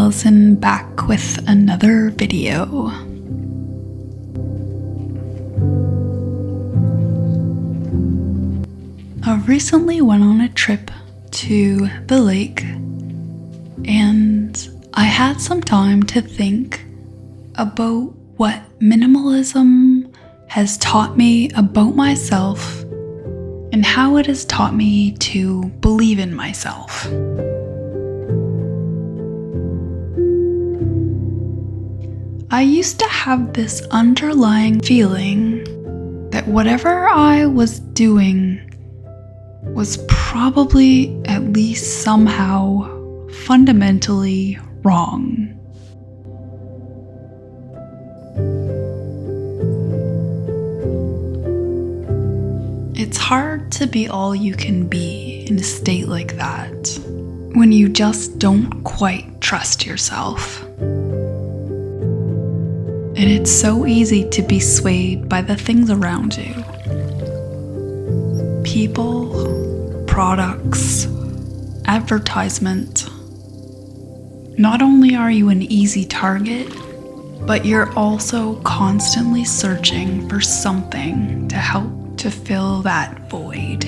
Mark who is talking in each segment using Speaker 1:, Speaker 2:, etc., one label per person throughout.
Speaker 1: Allison back with another video. I recently went on a trip to the lake and I had some time to think about what minimalism has taught me about myself and how it has taught me to believe in myself. I used to have this underlying feeling that whatever I was doing was probably at least somehow fundamentally wrong. It's hard to be all you can be in a state like that when you just don't quite trust yourself. And it's so easy to be swayed by the things around you. People, products, advertisement. Not only are you an easy target, but you're also constantly searching for something to help to fill that void.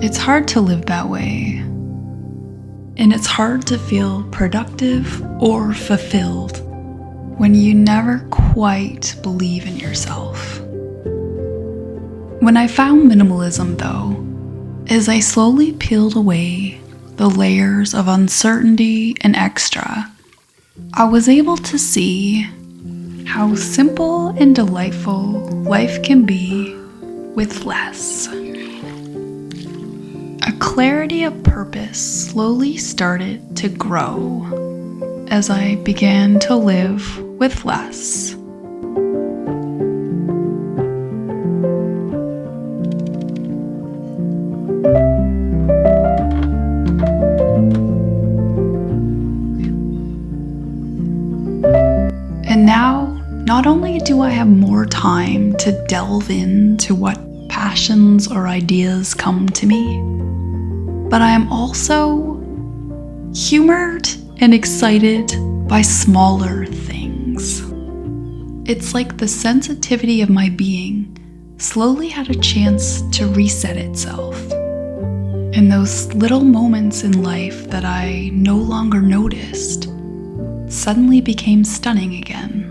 Speaker 1: It's hard to live that way. And it's hard to feel productive or fulfilled when you never quite believe in yourself. When I found minimalism, though, as I slowly peeled away the layers of uncertainty and extra, I was able to see how simple and delightful life can be with less. A clarity of purpose slowly started to grow as I began to live with less. And now, not only do I have more time to delve into what passions or ideas come to me, but I am also humored and excited by smaller things. It's like the sensitivity of my being slowly had a chance to reset itself. And those little moments in life that I no longer noticed suddenly became stunning again.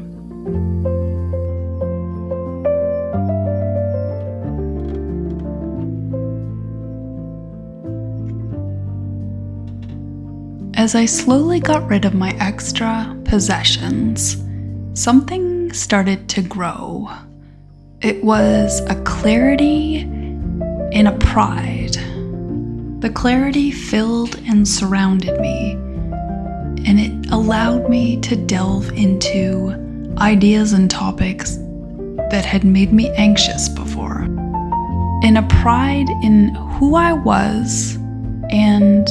Speaker 1: As I slowly got rid of my extra possessions, something started to grow. It was a clarity and a pride. The clarity filled and surrounded me, and it allowed me to delve into ideas and topics that had made me anxious before. And a pride in who I was and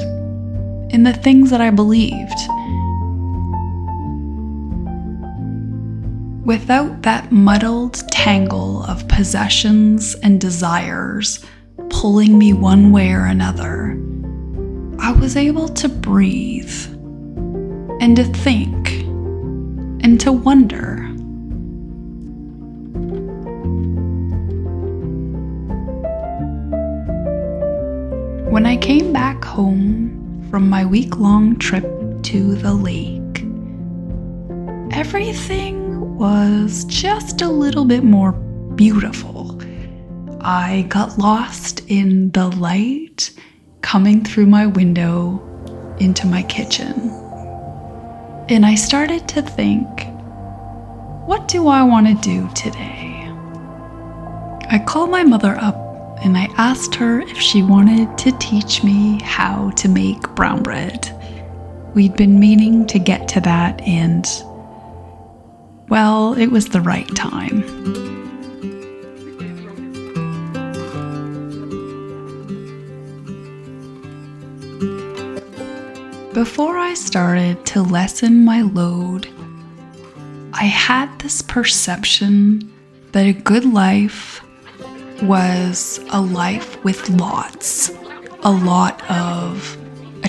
Speaker 1: in the things that I believed. Without that muddled tangle of possessions and desires pulling me one way or another, I was able to breathe and to think and to wonder. When I came back home from my week-long trip to the lake, everything was just a little bit more beautiful. I got lost in the light coming through my window into my kitchen. And I started to think, what do I want to do today? I called my mother up and I asked her if she wanted to teach me how to make brown bread. We'd been meaning to get to that, and well, it was the right time. Before I started to lessen my load, I had this perception that a good life was a life with lots, a lot of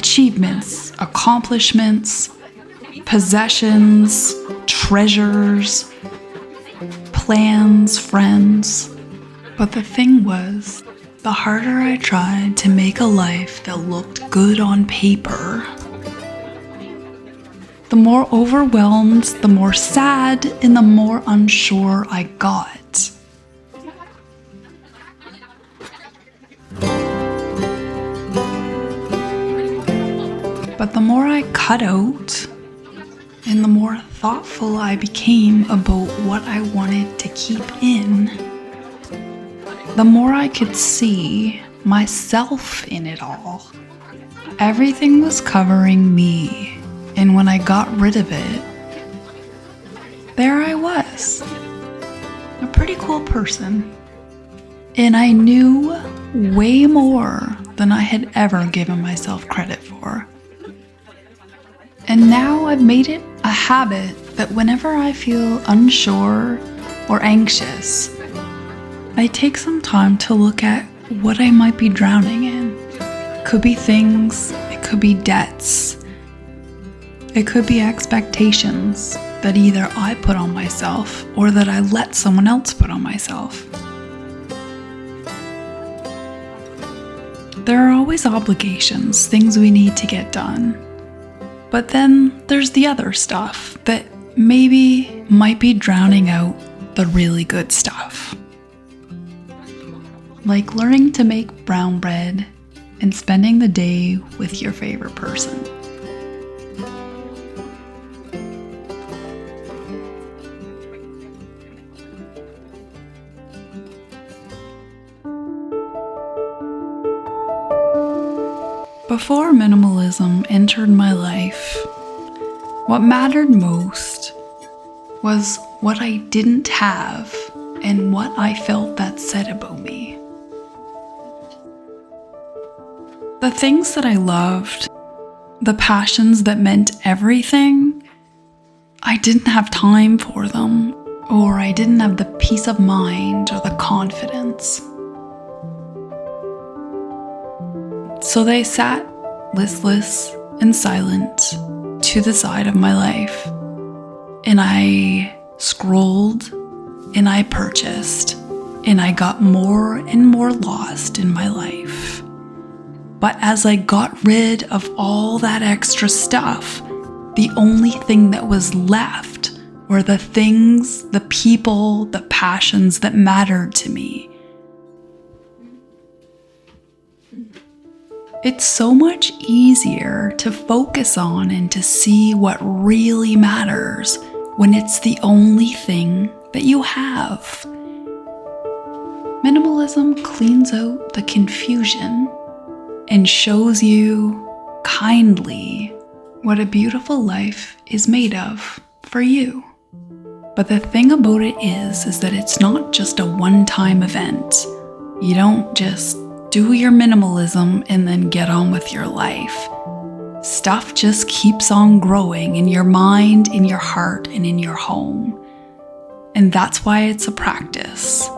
Speaker 1: achievements, accomplishments, possessions, treasures, plans, friends. But the thing was, the harder I tried to make a life that looked good on paper, the more overwhelmed, the more sad, and the more unsure I got. But the more I cut out, and the more thoughtful I became about what I wanted to keep in, the more I could see myself in it all. Everything was covering me, and when I got rid of it, there I was, a pretty cool person. And I knew way more than I had ever given myself credit for. And now I've made it a habit that whenever I feel unsure or anxious, I take some time to look at what I might be drowning in. It could be things, it could be debts, it could be expectations that either I put on myself or that I let someone else put on myself. There are always obligations, things we need to get done. But then there's the other stuff that maybe might be drowning out the really good stuff. Like learning to make brown bread and spending the day with your favorite person. Before minimalism entered my life, what mattered most was what I didn't have and what I felt that said about me. The things that I loved, the passions that meant everything, I didn't have time for them, or I didn't have the peace of mind or the confidence. So they sat listless and silent to the side of my life. And I scrolled, and I purchased, and I got more and more lost in my life. But as I got rid of all that extra stuff, the only thing that was left were the things, the people, the passions that mattered to me. It's so much easier to focus on and to see what really matters when it's the only thing that you have. Minimalism cleans out the confusion and shows you kindly what a beautiful life is made of for you. But the thing about it is that it's not just a one-time event. You don't just do your minimalism and then get on with your life. Stuff just keeps on growing in your mind, in your heart, and in your home. And that's why it's a practice.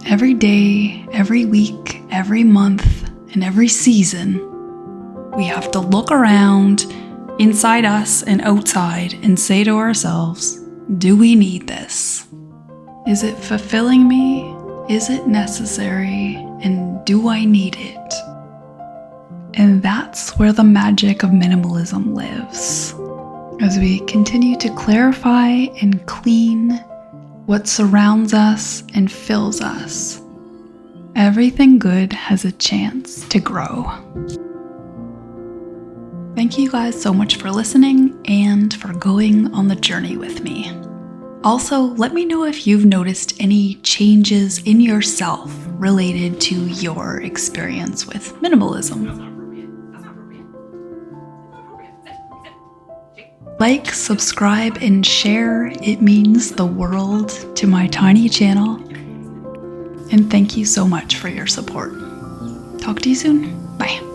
Speaker 1: Every day, every week, every month, and every season, we have to look around, inside us and outside, and say to ourselves, do we need this? Is it fulfilling me? Is it necessary? And do I need it? And that's where the magic of minimalism lives. As we continue to clarify and clean what surrounds us and fills us, everything good has a chance to grow. Thank you guys so much for listening and for going on the journey with me. Also, let me know if you've noticed any changes in yourself related to your experience with minimalism. Like, subscribe, and share. It means the world to my tiny channel. And thank you so much for your support. Talk to you soon. Bye.